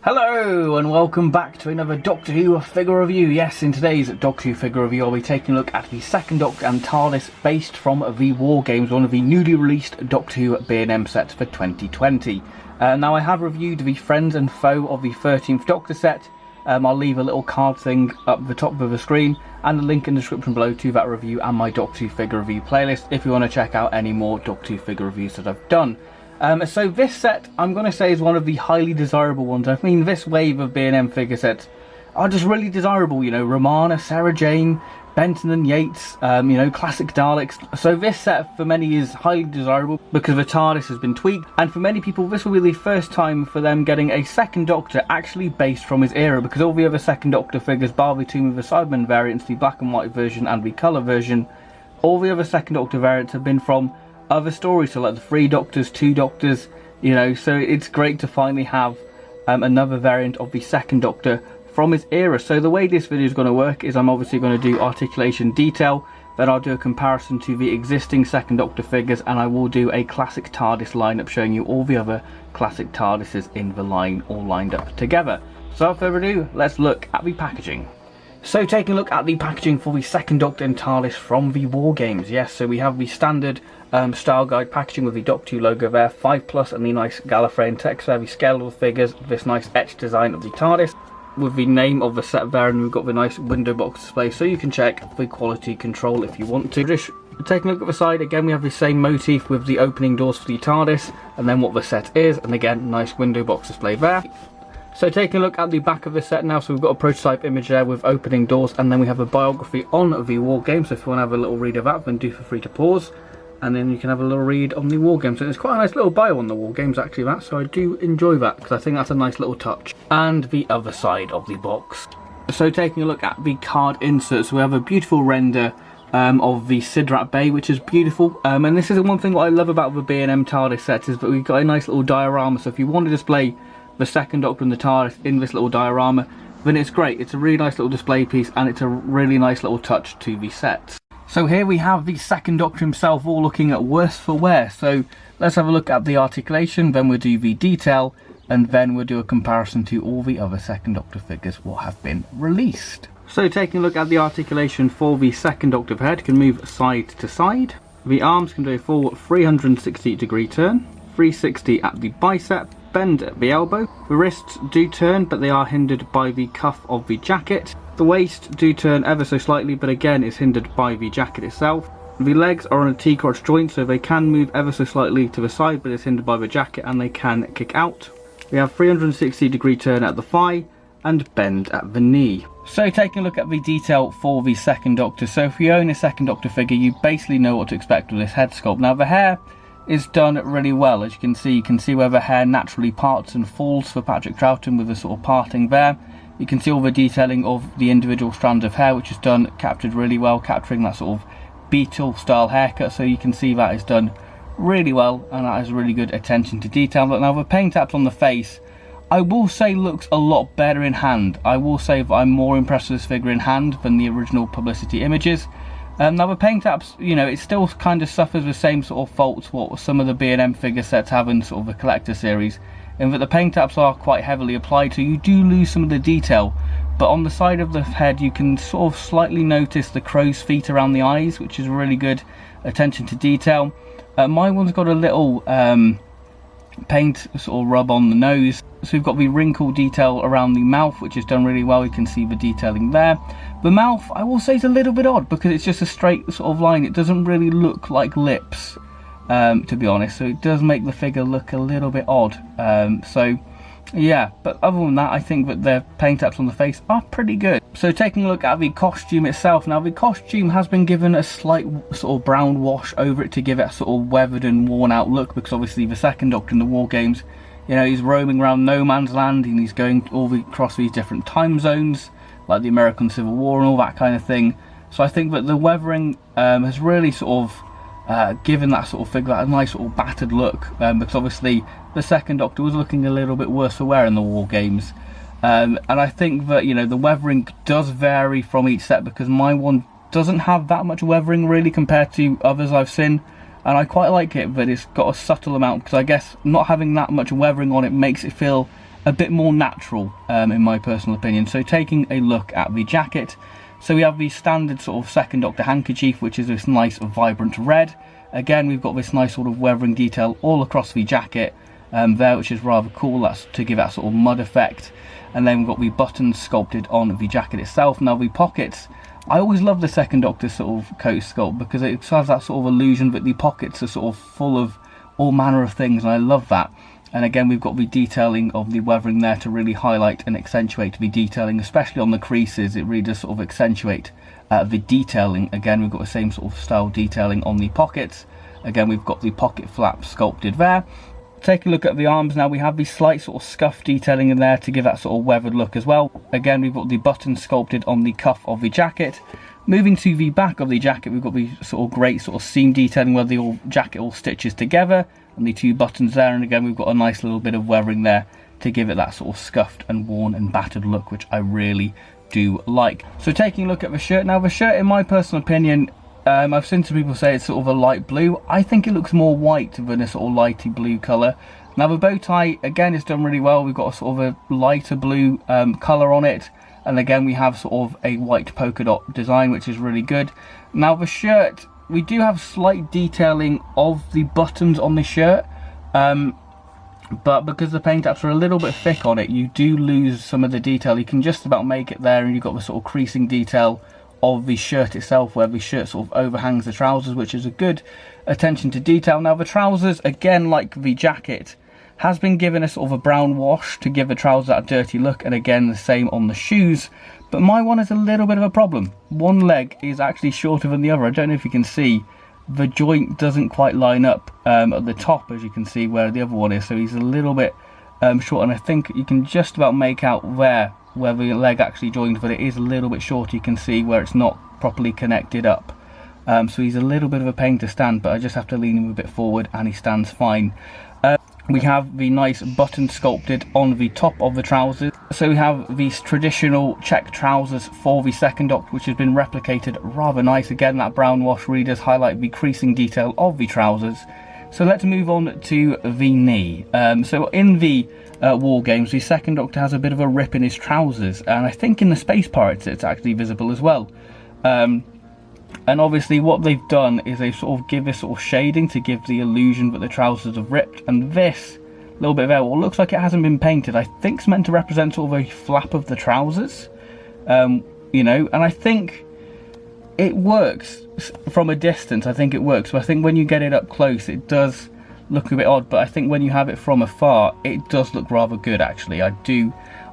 Hello and welcome back to another Doctor Who figure review. Yes, in today's Doctor Who figure review I'll be taking a look at the second Doctor and Tardis based from the War Games, one of the newly released Doctor Who B&M sets for 2020. Now I have reviewed the Friends and Foe of the 13th Doctor set. I'll leave a little card thing up the top of the screen and a link in the description below to that review and my Doctor Who figure review playlist if you want to check out any more Doctor Who figure reviews that I've done. So this set, I'm going to say, is one of the highly desirable ones. I mean, this wave of B&M figure sets are just really desirable. You know, Romana, Sarah Jane, Benton and Yates, classic Daleks. So this set for many is highly desirable because the TARDIS has been tweaked. And for many people, this will be the first time for them getting a second Doctor actually based from his era. Because all the other second Doctor figures, bar the two of the Cyberman variants, the black and white version and the colour version, all the other second Doctor variants have been from other stories, so like the 3 Doctors, 2 Doctors, so it's great to finally have another variant of the second Doctor from his era. So the way this video is going to work is I'm obviously going to do articulation detail, then I'll do a comparison to the existing second Doctor figures, and I will do a classic TARDIS lineup showing you all the other classic TARDISes in the line all lined up together. So without further ado, let's look at the packaging. So taking a look at the packaging for the second Doctor and TARDIS from the War Games. Yes, so we have the standard style guide packaging with the Doctor Who logo there, 5+ and the nice Gallifrey and text there, the skeletal figures, this nice etched design of the TARDIS with the name of the set there, and we've got the nice window box display so you can check the quality control if you want to. Just taking a look at the side, again we have the same motif with the opening doors for the TARDIS and then what the set is, and again nice window box display there. So taking a look at the back of the set now, so we've got a prototype image there with opening doors, and then we have a biography on the War Game, so if you want to have a little read of that, then do feel free to pause, and then you can have a little read on the War Games. So it's quite a nice little bio on the War Games actually, that, so I do enjoy that, because I think that's a nice little touch. And the other side of the box. So taking a look at the card inserts, we have a beautiful render of the Sidrat Bay, which is beautiful, and this is one thing what I love about the B&M TARDIS sets, is that we've got a nice little diorama, so if you want to display the second Doctor and the TARDIS in this little diorama, then it's great. It's a really nice little display piece and it's a really nice little touch to the sets. So here we have the second Doctor himself all looking at worse for wear. So let's have a look at the articulation, then we'll do the detail, and then we'll do a comparison to all the other second Doctor figures what have been released. So taking a look at the articulation for the second Doctor head, can move side to side. The arms can do a full 360-degree turn, 360 at the bicep, bend at the elbow. The wrists do turn, but they are hindered by the cuff of the jacket. The waist do turn ever so slightly, but again is hindered by the jacket itself. The legs are on a T-crotch joint, so they can move ever so slightly to the side, but it's hindered by the jacket and they can kick out. We have 360-degree turn at the thigh and bend at the knee. So taking a look at the detail for the second Doctor. So if you own a second Doctor figure, you basically know what to expect with this head sculpt. Now the hair is done really well. As you can see where the hair naturally parts and falls for Patrick Troughton with a sort of parting there. You can see all the detailing of the individual strands of hair, which is done, captured really well, capturing that sort of Beatle style haircut. So you can see that is done really well, and that is really good attention to detail. But now the paint apps on the face, I will say looks a lot better in hand. I will say that I'm more impressed with this figure in hand than the original publicity images. Now the paint apps, it still kind of suffers the same sort of faults what some of the B&M figure sets have in sort of the collector series, in that the paint apps are quite heavily applied, so you do lose some of the detail. But on the side of the head you can sort of slightly notice the crow's feet around the eyes, which is really good attention to detail. My one's got a little paint sort of rub on the nose. So we've got the wrinkle detail around the mouth, which is done really well. You can see the detailing there. The mouth, I will say, is a little bit odd because it's just a straight sort of line. It doesn't really look like lips, to be honest. So it does make the figure look a little bit odd. Yeah, but other than that, I think that the paint apps on the face are pretty good. So taking a look at the costume itself, now the costume has been given a slight sort of brown wash over it to give it a sort of weathered and worn out look, because obviously the second Doctor in the War Games, he's roaming around no man's land and he's going across these different time zones, like the American Civil War and all that kind of thing. So I think that the weathering has really sort of given that sort of figure a nice sort of battered look, because obviously the second Doctor was looking a little bit worse for wear in the War Games. And I think that the weathering does vary from each set, because my one doesn't have that much weathering really compared to others I've seen, and I quite like it, but it's got a subtle amount, because I guess not having that much weathering on it makes it feel a bit more natural, in my personal opinion. So taking a look at the jacket, so we have the standard sort of Second Doctor handkerchief, which is this nice vibrant red. Again, we've got this nice sort of weathering detail all across the jacket there, which is rather cool. That's to give that sort of mud effect. And then we've got the buttons sculpted on the jacket itself. Now the pockets, I always love the Second Doctor sort of coat sculpt, because it has that sort of illusion that the pockets are sort of full of all manner of things, and I love that. And again, we've got the detailing of the weathering there to really highlight and accentuate the detailing, especially on the creases. It really does sort of accentuate the detailing. Again, we've got the same sort of style detailing on the pockets. Again, we've got the pocket flap sculpted there. Take a look at the arms now. We have the slight sort of scuff detailing in there to give that sort of weathered look as well. Again, we've got the buttons sculpted on the cuff of the jacket. Moving to the back of the jacket, we've got the sort of great sort of seam detailing where the jacket all stitches together, and the two buttons there. And again, we've got a nice little bit of weathering there to give it that sort of scuffed and worn and battered look, which I really do like. So taking a look at the shirt now, the shirt, in my personal opinion, I've seen some people say it's sort of a light blue. I think it looks more white than a sort of lighty blue colour. Now the bow tie, again, is done really well. We've got a sort of a lighter blue colour on it. And again, we have sort of a white polka dot design, which is really good. Now the shirt, we do have slight detailing of the buttons on the shirt. But because the paint apps are a little bit thick on it, you do lose some of the detail. You can just about make it there, and you've got the sort of creasing detail of the shirt itself, where the shirt sort of overhangs the trousers, which is a good attention to detail. Now the trousers, again, like the jacket, has been given a sort of a brown wash to give the trousers that dirty look, and again the same on the shoes. But my one is a little bit of a problem. One leg is actually shorter than the other. I don't know if you can see, the joint doesn't quite line up at the top, as you can see, where the other one is. So he's a little bit short, and I think you can just about make out there where the leg actually joins, but it is a little bit short. You can see where it's not properly connected up. So he's a little bit of a pain to stand, but I just have to lean him a bit forward and he stands fine. We have the nice button sculpted on the top of the trousers. So we have these traditional check trousers for the Second Doctor, which has been replicated rather nice. Again, that brown wash really does highlight the creasing detail of the trousers. So let's move on to the knee. So in the War Games, the Second Doctor has a bit of a rip in his trousers, and I think in the Space Pirates it's actually visible as well. And obviously what they've done is they sort of give this sort of shading to give the illusion that the trousers have ripped, and this little bit there, well, looks like it hasn't been painted. I think it's meant to represent sort of a flap of the trousers, you know, and I think it works from a distance. I think it works, but I think when you get it up close it does look a bit odd, but I think when you have it from afar it does look rather good actually.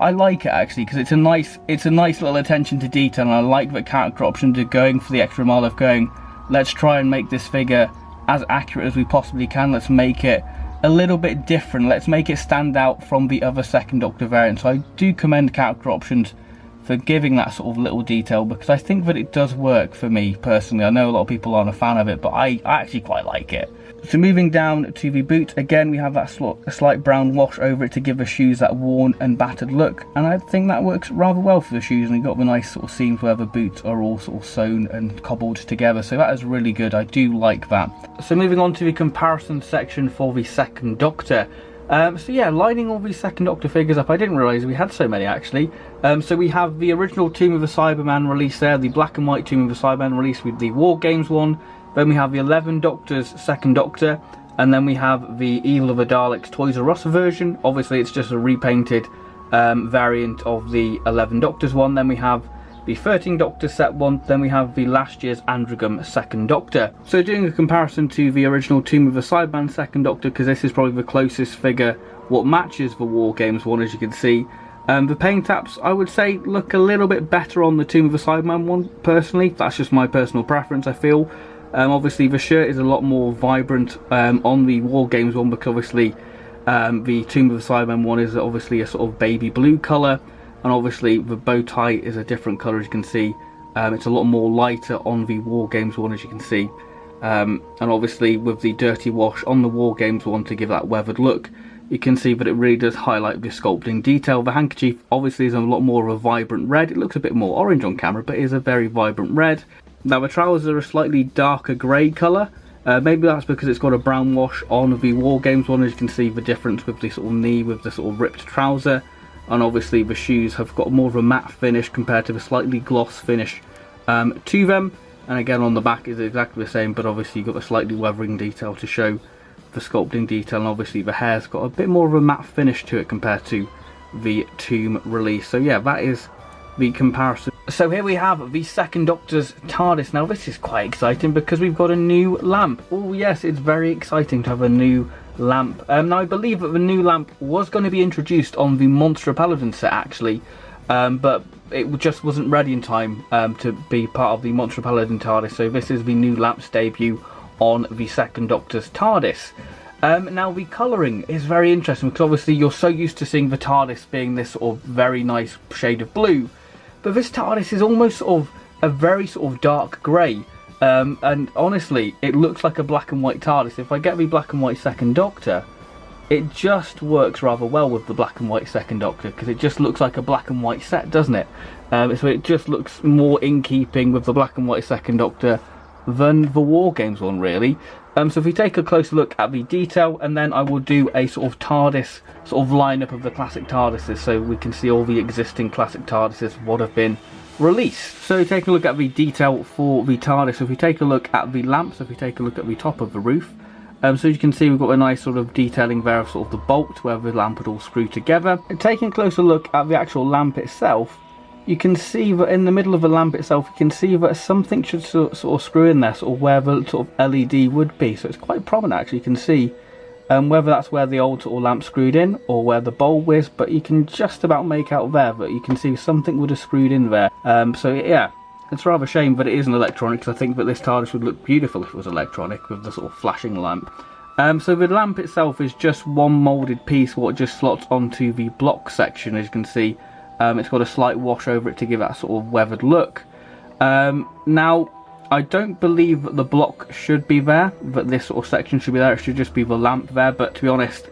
I like it actually, because it's a nice little attention to detail, and I like that character options are going for the extra mile of going, let's try and make this figure as accurate as we possibly can. Let's make it a little bit different. Let's make it stand out from the other Second Doctor variants. So I do commend character options for giving that sort of little detail, because I think that it does work for me personally. I know a lot of people aren't a fan of it, but I actually quite like it. So moving down to the boot, again we have that slight brown wash over it to give the shoes that worn and battered look, and I think that works rather well for the shoes. And you've got the nice sort of seams where the boots are all sort of sewn and cobbled together, so that is really good. I do like that. So moving on to the comparison section for the Second Doctor. So yeah, lining all these Second Doctor figures up, I didn't realise we had so many actually. So we have the original Tomb of the Cyberman release there, the black and white Tomb of the Cyberman release with the War Games one. Then we have the 11 Doctors Second Doctor, and then we have the Evil of the Daleks Toys R Us version. Obviously it's just a repainted variant of the 11 Doctors one. Then we have the 13 Doctors set one. Then we have the last year's Androgam Second Doctor. So doing a comparison to the original Tomb of the Cyberman Second Doctor, because this is probably the closest figure what matches the War Games one, as you can see. The paint apps, I would say, look a little bit better on the Tomb of the Cyberman one, personally. That's just my personal preference, I feel. Obviously the shirt is a lot more vibrant on the War Games one, because obviously the Tomb of the Cyberman one is obviously a sort of baby blue colour, and obviously the bow tie is a different colour, as you can see. It's a lot more lighter on the War Games one, as you can see. And obviously with the dirty wash on the War Games one to give that weathered look, you can see that it really does highlight the sculpting detail. The handkerchief obviously is a lot more of a vibrant red. It looks a bit more orange on camera, but it is a very vibrant red. Now the trousers are a slightly darker grey colour, Maybe that's because it's got a brown wash on the War Games one, as you can see the difference with the sort of knee with the sort of ripped trouser, and obviously the shoes have got more of a matte finish compared to the slightly gloss finish to them. And again on the back is exactly the same, but obviously you've got the slightly weathering detail to show the sculpting detail, and obviously the hair's got a bit more of a matte finish to it compared to the Tomb release. So yeah, that is the comparison. So here we have the second Doctor's TARDIS. Now this is quite exciting because we've got a new lamp. Oh yes, it's very exciting to have a new lamp. Now I believe that the new lamp was going to be introduced on the Monster Paladin set actually, but it just wasn't ready in time to be part of the Monster Paladin TARDIS. So this is the new lamp's debut on the second Doctor's TARDIS. Now the colouring is very interesting because obviously you're so used to seeing the TARDIS being this sort of very nice shade of blue, but this TARDIS is almost sort of a very sort of dark grey, and honestly it looks like a black and white TARDIS. If I get the black and white second Doctor, it just works rather well with the black and white second Doctor because it just looks like a black and white set, doesn't it? So it just looks more in keeping with the black and white second Doctor than the War Games one really. So if we take a closer look at the detail, and then I will do a sort of TARDIS sort of lineup of the classic TARDISes so we can see all the existing classic TARDISes what have been released. So taking a look at the detail for the TARDIS, if we take a look at the lamps, if we take a look at the top of the roof, so as you can see we've got a nice sort of detailing there of sort of the bolt where the lamp would all screw together. And taking a closer look at the actual lamp itself, you can see that in the middle of the lamp itself, you can see that something should sort of screw in there, sort of where the sort of LED would be. So it's quite prominent actually. You can see whether that's where the old sort of lamp screwed in or where the bulb is, but you can just about make out there that you can see something would have screwed in there. So yeah, it's rather a shame that it isn't electronic, because I think that this TARDIS would look beautiful if it was electronic with the sort of flashing lamp. So the lamp itself is just one moulded piece what just slots onto the block section, as you can see. It's got a slight wash over it to give that sort of weathered look. Now, I don't believe that the block should be there, that this sort of section should be there. It should just be the lamp there, but to be honest,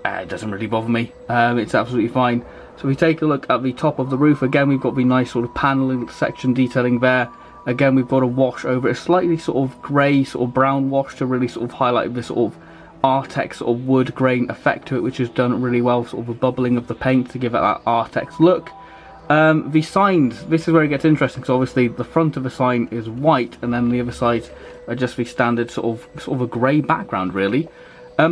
it doesn't really bother me. It's absolutely fine. So if we take a look at the top of the roof, again we've got the nice sort of paneling section detailing there. Again we've got a wash over it, a slightly sort of grey sort of brown wash to really sort of highlight this sort of Artex sort of wood grain effect to it, which is done really well, sort of a bubbling of the paint to give it that Artex look. The signs, this is where it gets interesting, because obviously the front of the sign is white and then the other sides are just the standard sort of a grey background really.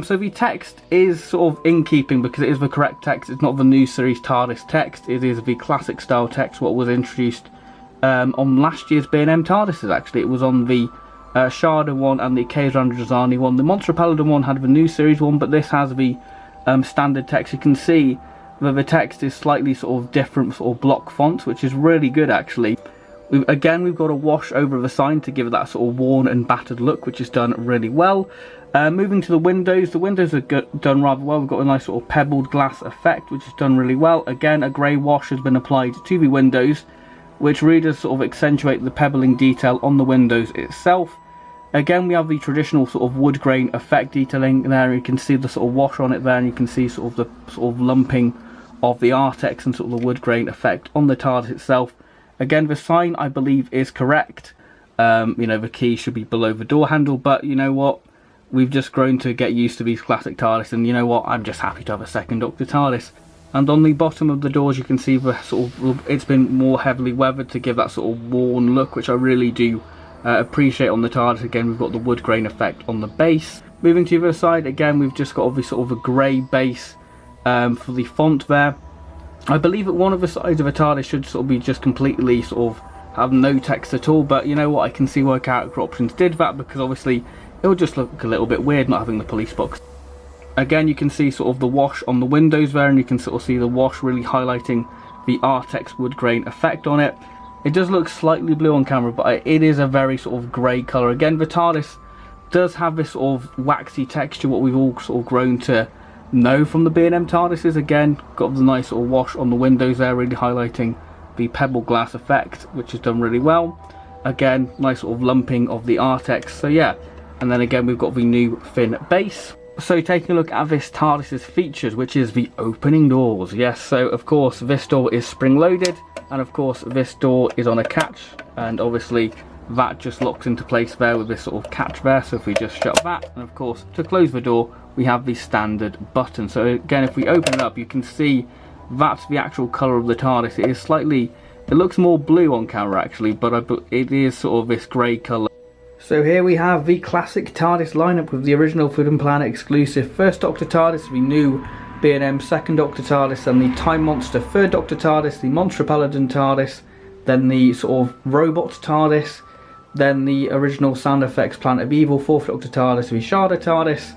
So the text is sort of in keeping because it is the correct text. It's not the new series TARDIS text, it is the classic style text what was introduced on last year's B&M TARDISes actually. It was on the Sharda one and the Kazran one. The Monster Paladin one had the new series one, but this has the standard text. You can see that the text is slightly sort of different sort of block fonts, which is really good actually. We've got a wash over the sign to give it that sort of worn and battered look, which is done really well. Moving to the windows are done rather well. We've got a nice sort of pebbled glass effect, which is done really well. Again, a grey wash has been applied to the windows, which really does sort of accentuate the pebbling detail on the windows itself. Again, we have the traditional sort of wood grain effect detailing there. You can see the sort of wash on it there, and you can see sort of the sort of lumping of the Artex and sort of the wood grain effect on the TARDIS itself. Again, the sign I believe is correct. You know, the key should be below the door handle, but you know what? We've just grown to get used to these classic TARDIS, and you know what? I'm just happy to have a second Doctor TARDIS. And on the bottom of the doors, you can see the sort of it's been more heavily weathered to give that sort of worn look, which I really do appreciate on the TARDIS. Again, we've got the wood grain effect on the base. Moving to the other side, again, we've just got obviously sort of a grey base for the font there. I believe that one of the sides of a TARDIS should sort of be just completely sort of have no text at all, but you know what, I can see why Character Options did that, because obviously it would just look a little bit weird not having the police box. Again, you can see sort of the wash on the windows there, and you can sort of see the wash really highlighting the Artex wood grain effect on it. It does look slightly blue on camera, but it is a very sort of grey colour. Again, the TARDIS does have this sort of waxy texture, what we've all sort of grown to know from the B&M TARDISes. Again, got the nice sort of wash on the windows there, really highlighting the pebble glass effect, which is done really well. Again, nice sort of lumping of the Artex. So yeah, and then again we've got the new fin base. So taking a look at this TARDIS's features, which is the opening doors. Yes, so of course this door is spring loaded, and of course this door is on a catch, and obviously that just locks into place there with this sort of catch there. So if we just shut that, and of course to close the door we have the standard button. So again, if we open it up, you can see that's the actual colour of the TARDIS. It is slightly, it looks more blue on camera actually, but it is sort of this grey colour. So here we have the classic TARDIS lineup with the original Food & Planet exclusive First Doctor TARDIS, the new B&M Second Doctor TARDIS, and the Time Monster Third Doctor TARDIS, the Monster Paladin TARDIS, then the sort of Robot TARDIS, then the original Sound Effects Planet of Evil Fourth Doctor TARDIS, the Sharda TARDIS,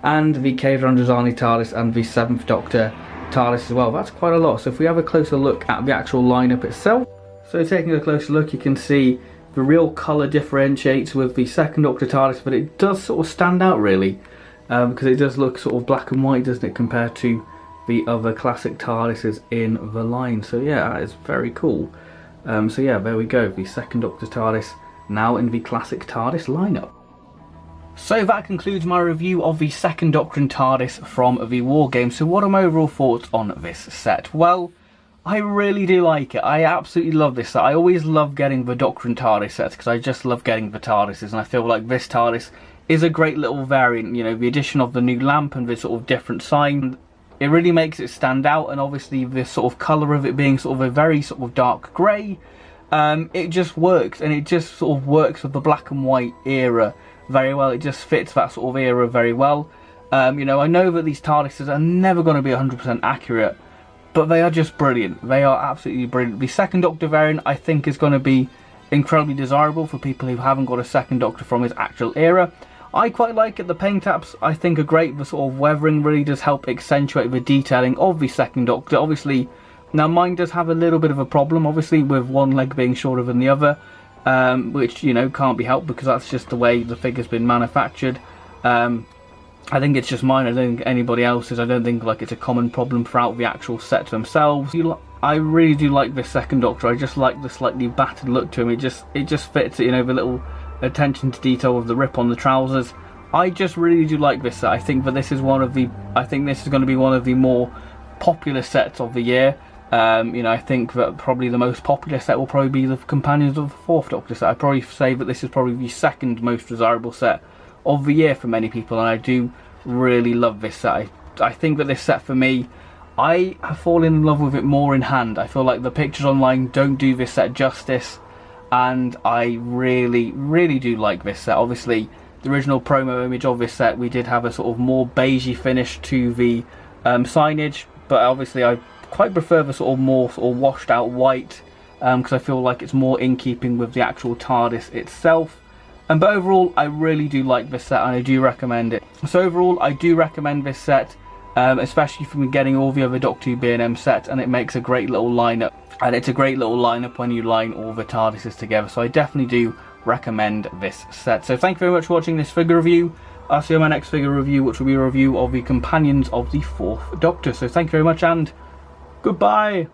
and the Cave Randrazzani TARDIS, and the Seventh Doctor TARDIS as well. That's quite a lot. So if we have a closer look at the actual lineup itself, so taking a closer look, you can see the real colour differentiates with the Second Doctor TARDIS, but it does sort of stand out really, because it does look sort of black and white, doesn't it, compared to the other classic TARDISes in the line. So yeah, that is very cool. So yeah, there we go, the Second Doctor TARDIS now in the classic TARDIS lineup. So that concludes my review of the Second Doctor and TARDIS from the War Game. So what are my overall thoughts on this set? Well, I really do like it. I absolutely love this set. I always love getting the Doctor and TARDIS sets because I just love getting the TARDISes, and I feel like this TARDIS is a great little variant. You know, the addition of the new lamp and the sort of different sign, it really makes it stand out, and obviously the sort of colour of it being sort of a very sort of dark grey, it just works, and it just sort of works with the black and white era very well. It just fits that sort of era very well. You know, I know that these TARDISes are never going to be 100% accurate, but they are just brilliant. They are absolutely brilliant. The Second Doctor variant, I think, is going to be incredibly desirable for people who haven't got a Second Doctor from his actual era. I quite like it. The paint apps, I think, are great. The sort of weathering really does help accentuate the detailing of the Second Doctor. Obviously, now mine does have a little bit of a problem, obviously, with one leg being shorter than the other, which, you know, can't be helped because that's just the way the figure's been manufactured. I think it's just mine. I don't think anybody else's. I don't think like it's a common problem throughout the actual sets themselves. I really do like this Second Doctor. I just like the slightly battered look to him. It just fits, you know, the little attention to detail of the rip on the trousers. I just really do like this set. I think that this is one of the, I think this is going to be one of the more popular sets of the year. You know, I think that probably the most popular set will probably be the Companions of the Fourth Doctor set. I'd probably say that this is probably the second most desirable set of the year for many people, and I do really love this set. I think that this set, for me, I have fallen in love with it more in hand. I feel like the pictures online don't do this set justice, and I really, really do like this set. Obviously, the original promo image of this set, we did have a sort of more beigey finish to the signage, but obviously I quite prefer the sort of more sort of washed out white, because I feel like it's more in keeping with the actual TARDIS itself. But overall, I really do like this set, and I do recommend it. So overall, I do recommend this set, especially from getting all the other Doctor Who B&M sets, and it makes a great little lineup. And it's a great little lineup when you line all the TARDISes together. So I definitely do recommend this set. So thank you very much for watching this figure review. I'll see you on my next figure review, which will be a review of the Companions of the Fourth Doctor. So thank you very much, and goodbye.